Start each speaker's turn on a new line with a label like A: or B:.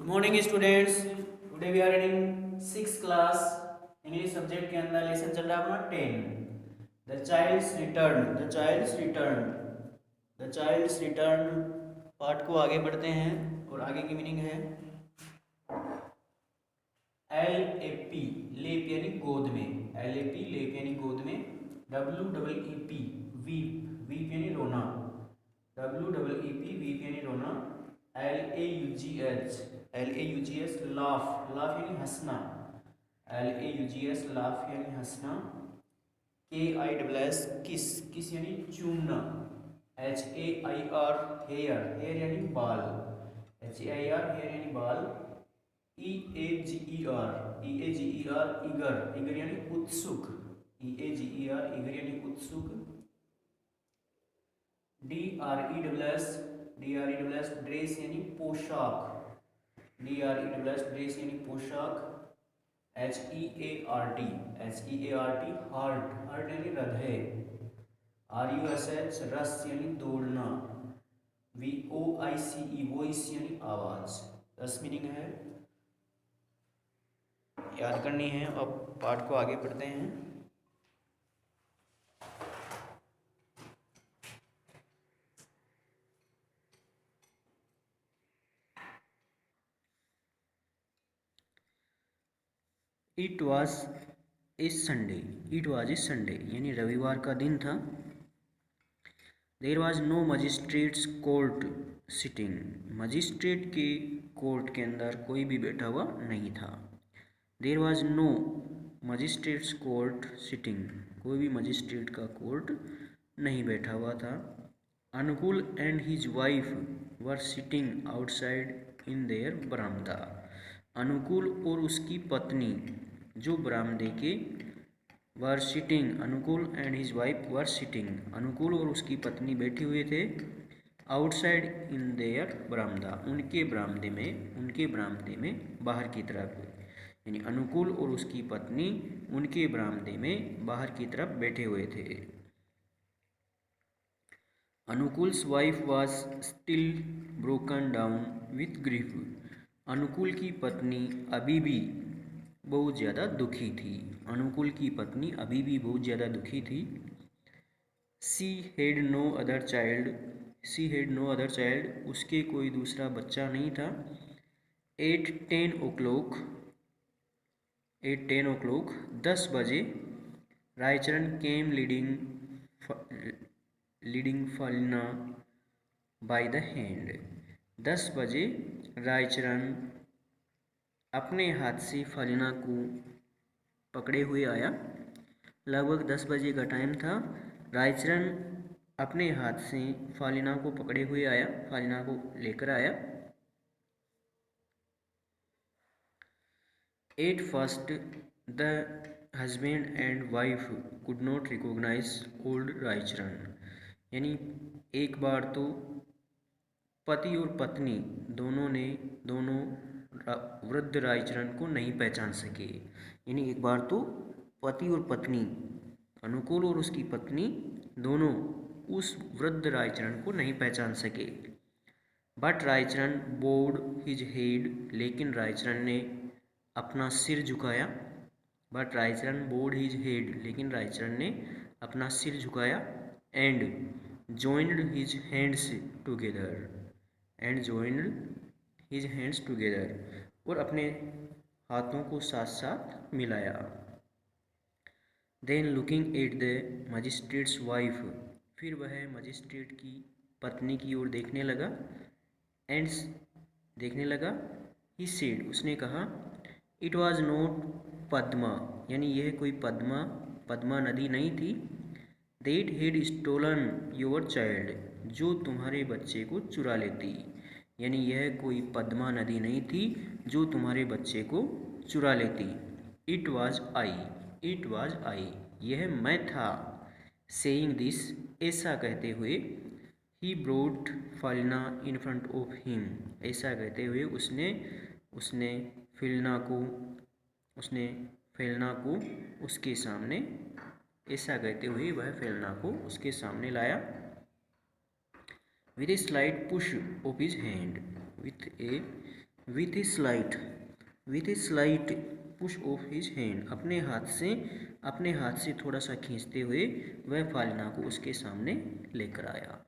A: Good morning students. Today we are reading 6th class English subject के अंदर lesson चल रहा है अपना 10 द चाइल्ड्स रिटर्न। पार्ट को आगे बढ़ते हैं और आगे की मीनिंग है LAP लेप यानी गोद में, LAP लेप यानी गोद में, WEEP वीप यानी रोना, WEEP वीप यानी रोना, LAUGS लाफ यानी हंसना, लाफ यानी हंसना, KISS किस यानी चूमना, HAIR हेयर यानी बाल, हेयर यानी बाल, EAGER ईगर यानी उत्सुक, ईगर यानी उत्सुक, DRESS ड्रेस यानी पोशाक, ड्रेस यानी पोशाक, HEART हार्ट यानी हृदय, RUSH रस यानी दौड़ना, VOICE वॉइस यानी आवाज। 10 मीनिंग है, याद करनी है। अब पाठ को आगे पढ़ते हैं। इट वॉज ए संडे यानी रविवार का दिन था। There was no magistrates court sitting, magistrate के कोर्ट के अंदर कोई भी बैठा हुआ नहीं था। There was no magistrates court sitting, कोई भी मजिस्ट्रेट का कोर्ट नहीं बैठा हुआ था। अनुकूल and his wife were sitting outside in their बरामदा, अनुकूल और उसकी पत्नी जो बरामदे के, वर सिटिंग अनुकूल and his wife were sitting, अनुकूल और उसकी पत्नी बैठे हुए थे, आउटसाइड इन देयर बरामदा उनके बरामदे में बाहर की तरफ, यानी अनुकूल और उसकी पत्नी उनके बरामदे में बाहर की तरफ बैठे हुए थे। Anukul's wife was still broken down with grief, Anukul की पत्नी अभी भी बहुत ज़्यादा दुखी थी, अनुकूल की पत्नी अभी भी बहुत ज़्यादा दुखी थी। She had no other child, उसके कोई दूसरा बच्चा नहीं था। एट टेन ओ क्लॉक 10 बजे, रायचरण केम लीडिंग फलिना बाय द हैंड, 10 बजे रायचरण अपने हाथ से फलिना को पकड़े हुए आया। लगभग 10 बजे का टाइम था। रायचरण अपने हाथ से फालिना को पकड़े हुए आया, फालिना को लेकर आया। At first the husband and wife could not recognise old Raicharan, यानी एक बार तो पति और पत्नी दोनों वृद्ध रायचरण को नहीं पहचान सके, यानी एक बार तो पति और पत्नी, अनुकूल और उसकी पत्नी दोनों उस वृद्ध रायचरण को नहीं पहचान सके। But Raicharan bowed his head, लेकिन रायचरण ने अपना सिर झुकाया। लेकिन रायचरण ने अपना सिर झुकाया। And joined his hands together, और अपने हाथों को साथ साथ मिलाया। Then looking at the magistrate's wife, फिर वह मजिस्ट्रेट की पत्नी की ओर देखने लगा। He said, उसने कहा, It was not पद्मा, यानी यह कोई पद्मा नदी नहीं थी। That had stolen your child, जो तुम्हारे बच्चे को चुरा लेती, यानी यह कोई पद्मा नदी नहीं थी जो तुम्हारे बच्चे को चुरा लेती। It was I, यह मैं था। Saying this, ऐसा कहते हुए, He brought Falina in front of him, ऐसा कहते हुए उसने फेलना को उसके सामने, ऐसा कहते हुए वह फेलना को उसके सामने लाया। with a slight push of his hand, with a with a slight push of his hand, अपने हाथ से थोड़ा सा खींचते हुए वह फालिना को उसके सामने लेकर आया।